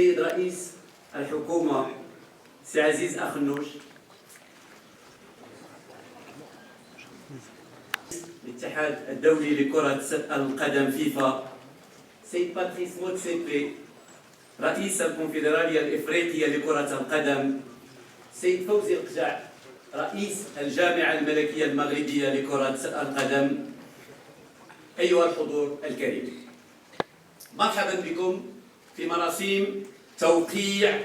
السيد رئيس الحكومة سي عزيز أخنوش، الاتحاد الدولي لكرة القدم فيفا سيد باتريس موتسيبي، رئيس الكونفدرالية الإفريقية لكرة القدم سيد فوزي القجع، رئيس الجامعة الملكية المغربية لكرة القدم. أيها الحضور الكريم، مرحبا بكم في مراسيم توقيع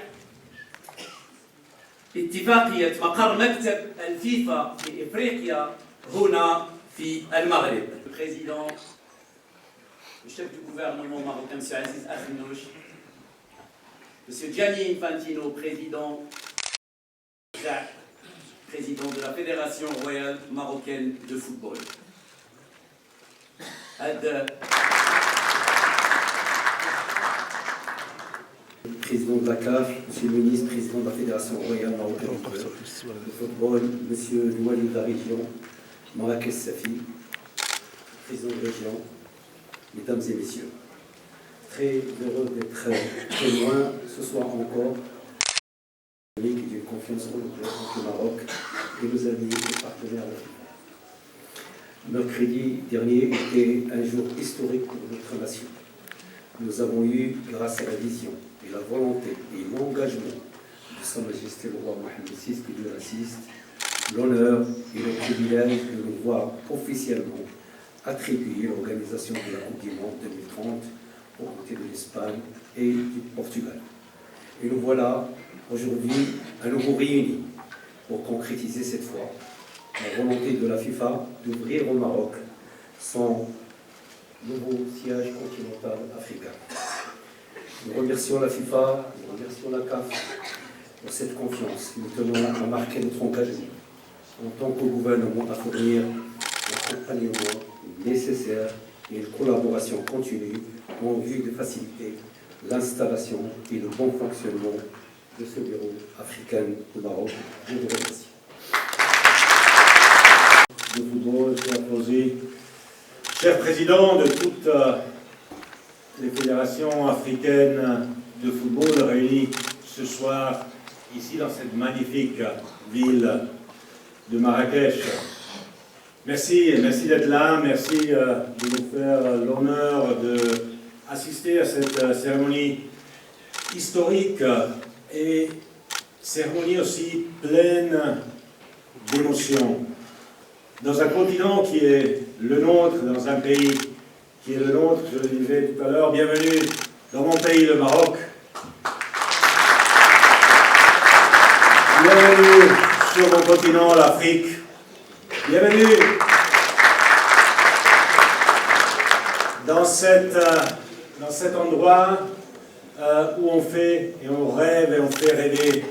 اتفاقية مقر مكتب الفيفا في إفريقيا هنا في المغرب. البريزيدون الشيف du gouvernement marocain M. Aziz Akhannouch, M. Gianni Infantino, président de la Fédération royale marocaine de football. Président de la CAF, Monsieur le ministre, président de la Fédération royale marocaine de football, Monsieur le Wali de la région, Marrakech Safi, président de région, Mesdames et Messieurs, très heureux d'être témoin ce soir encore d'une confiance renouvelée entre le Maroc et nos amis et partenaires de la FIFA. Mercredi dernier était un jour historique pour notre nation. Nous avons eu, grâce à la vision et la volonté et l'engagement de Sa Majesté le roi Mohamed VI, que Dieu l'assiste, l'honneur et le privilège de nous voir officiellement attribuer l'organisation de la Coupe du Monde 2030 aux côtés de l'Espagne et du Portugal. Et nous voilà aujourd'hui à nouveau réunis pour concrétiser cette fois la volonté de la FIFA d'ouvrir au Maroc son nouveau siège continental africain. Nous remercions la FIFA, nous remercions la CAF pour cette confiance. Nous tenons à marquer notre engagement en tant que gouvernement à fournir l'accompagnement nécessaire et une collaboration continue en vue de faciliter l'installation et le bon fonctionnement de ce bureau africain au Maroc. Je vous remercie. De football, cher Fawzi, cher président de toutes les fédérations africaines de football réunies ce soir ici dans cette magnifique ville de Marrakech. Merci d'être là, merci de nous faire l'honneur d'assister à cette cérémonie historique et cérémonie aussi pleine d'émotions. Dans un continent qui est le nôtre, dans un pays qui est le nôtre, je le disais tout à l'heure, bienvenue dans mon pays, le Maroc. Bienvenue sur mon continent, l'Afrique. Bienvenue dans cet endroit où on fait et on rêve et on fait rêver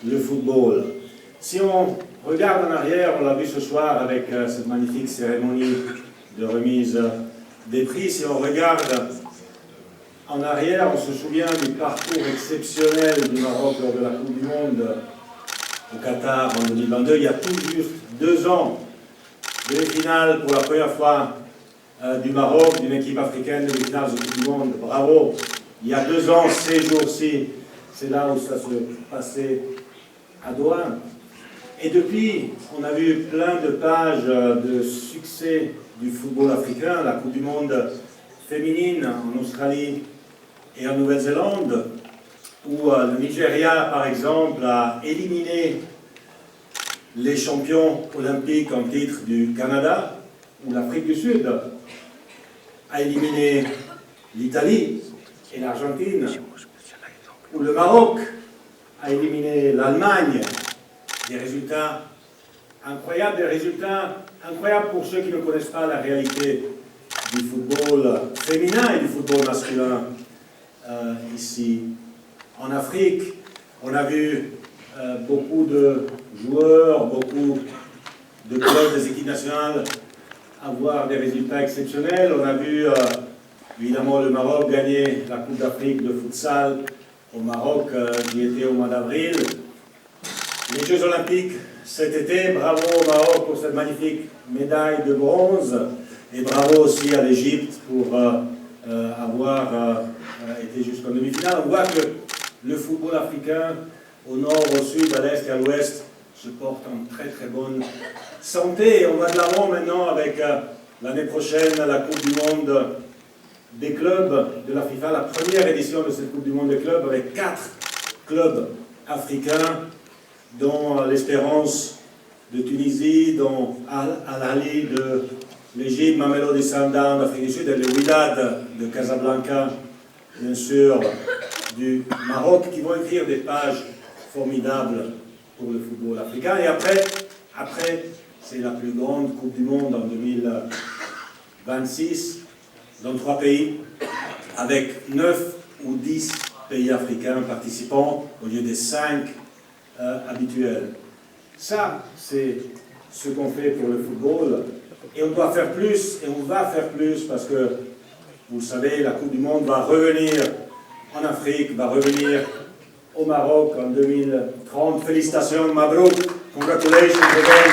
le football. Si on regarde en arrière, on l'a vu ce soir avec cette magnifique cérémonie de remise des prix, si on regarde en arrière, on se souvient du parcours exceptionnel du Maroc lors de la Coupe du Monde au Qatar en 2022. Il y a tout juste 2 ans, demi-finale pour la première fois du Maroc, d'une équipe africaine, demi-finale de Coupe du Monde. Bravo! Il y a 2 ans, ces jours-ci, c'est là où ça se passait à Doha. Et depuis, on a vu plein de pages de succès du football africain, la Coupe du Monde féminine en Australie et en Nouvelle-Zélande, où le Nigeria, par exemple, a éliminé les champions olympiques en titre du Canada, où l'Afrique du Sud a éliminé l'Italie et l'Argentine, où le Maroc a éliminé l'Allemagne. Des résultats incroyables, pour ceux qui ne connaissent pas la réalité du football féminin et du football masculin ici en Afrique. On a vu beaucoup de joueurs, beaucoup de clubs des équipes nationales avoir des résultats exceptionnels. On a vu évidemment le Maroc gagner la Coupe d'Afrique de futsal au Maroc qui était au mois d'avril. Les Jeux Olympiques cet été, bravo au Maroc pour cette magnifique médaille de bronze et bravo aussi à l'Égypte pour avoir été jusqu'en demi-finale. On voit que le football africain, au nord, au sud, à l'est et à l'ouest, se porte en très très bonne santé. Et on va de l'avant maintenant avec l'année prochaine la Coupe du Monde des clubs de la FIFA, la première édition de cette Coupe du Monde des clubs avec 4 clubs africains, dont l'Espérance de Tunisie, dont Al-Ahli de l'Égypte, Mamelodi Sundowns d'Afrique du Sud et le Wydad de Casablanca, bien sûr, du Maroc, qui vont écrire des pages formidables pour le football africain. Et après c'est la plus grande Coupe du Monde en 2026, dans 3 pays, avec 9 ou 10 pays africains participants au lieu des 5 habituels. Ça, c'est ce qu'on fait pour le football. Et on doit faire plus, et on va faire plus, parce que, vous le savez, la Coupe du Monde va revenir en Afrique, va revenir au Maroc en 2030. Félicitations, Mabrouk, congratulations again.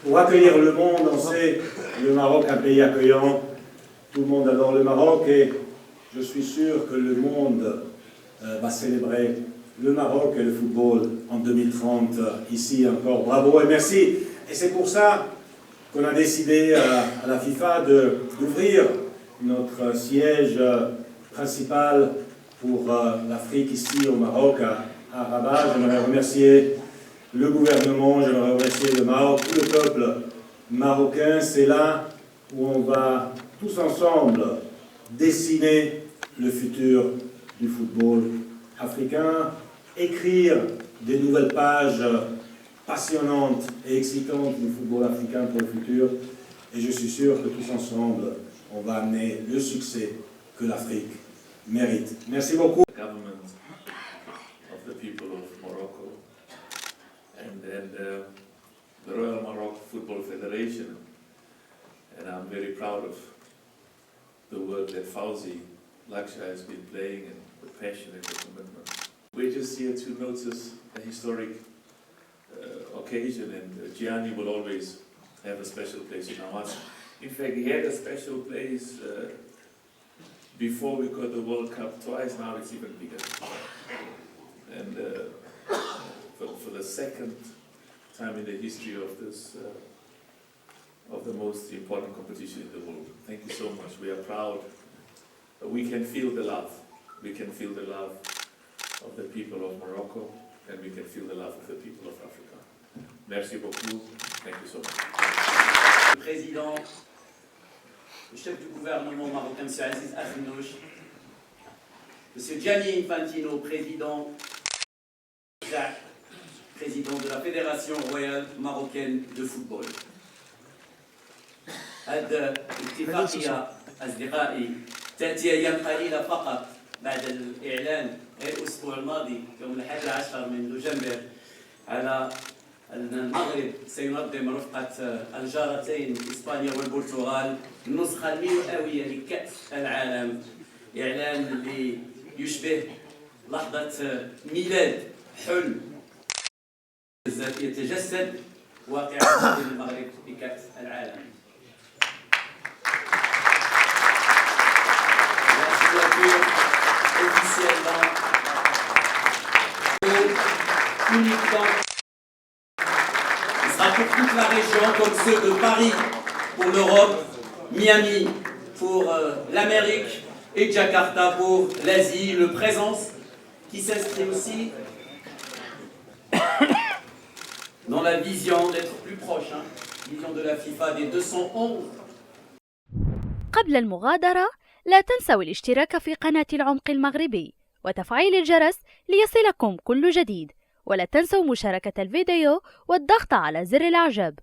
Pour accueillir le monde, on sait, le Maroc est un pays accueillant, tout le monde adore le Maroc, et je suis sûr que le monde va célébrer le Maroc et le football en 2030, ici encore. Bravo et merci. Et c'est pour ça qu'on a décidé à la FIFA d'ouvrir notre siège principal pour l'Afrique ici au Maroc, à Rabat. J'aimerais remercier le gouvernement, j'aimerais remercier le Maroc, tout le peuple marocain. C'est là où on va tous ensemble dessiner le futur du football africain, écrire des nouvelles pages passionnantes et excitantes du football africain pour le futur. Et je suis sûr que tous ensemble, on va amener le succès que l'Afrique mérite. Merci beaucoup. Government of the people of Morocco and the Royal Maroc Football Federation. And I'm very proud of the work that Fawzi Laksha has been playing and the passion and the commitment. We're just here to notice a historic occasion, and Gianni will always have a special place in our hearts. In fact, he had a special place before we got the World Cup twice. Now it's even bigger. And for the second time in the history of this, of the most important competition in the world. Thank you so much. We are proud. We can feel the love. We can feel the love of the people of Morocco, and we can feel the love of the people of Africa. Merci beaucoup. Thank you so much. Le président, le chef du gouvernement marocain, M. Aziz Akhannouch, M. Gianni Infantino, président de la Fédération royale marocaine de football. هذا اتفاقية أصدقائي تأتي أيام قليلة فقط بعد الإعلان الأسبوع الماضي يوم 11 من نوفمبر على أن المغرب سينظم رفقة الجارتين إسبانيا والبرتغال النسخة المئوية لكأس العالم. إعلان اللي يشبه لحظة ميلاد حلم يتجسد واقعا في المغرب بكأس العالم. Officiellement, uniquement, ce sera pour toute la région, comme ceux de Paris pour l'Europe, Miami pour l'Amérique et Jakarta pour l'Asie. Une présence qui s'inscrit aussi dans la vision d'être plus proche, vision de la FIFA des 211. قبل المغادرة لا تنسوا الاشتراك في قناة العمق المغربي وتفعيل الجرس ليصلكم كل جديد، ولا تنسوا مشاركة الفيديو والضغط على زر الإعجاب.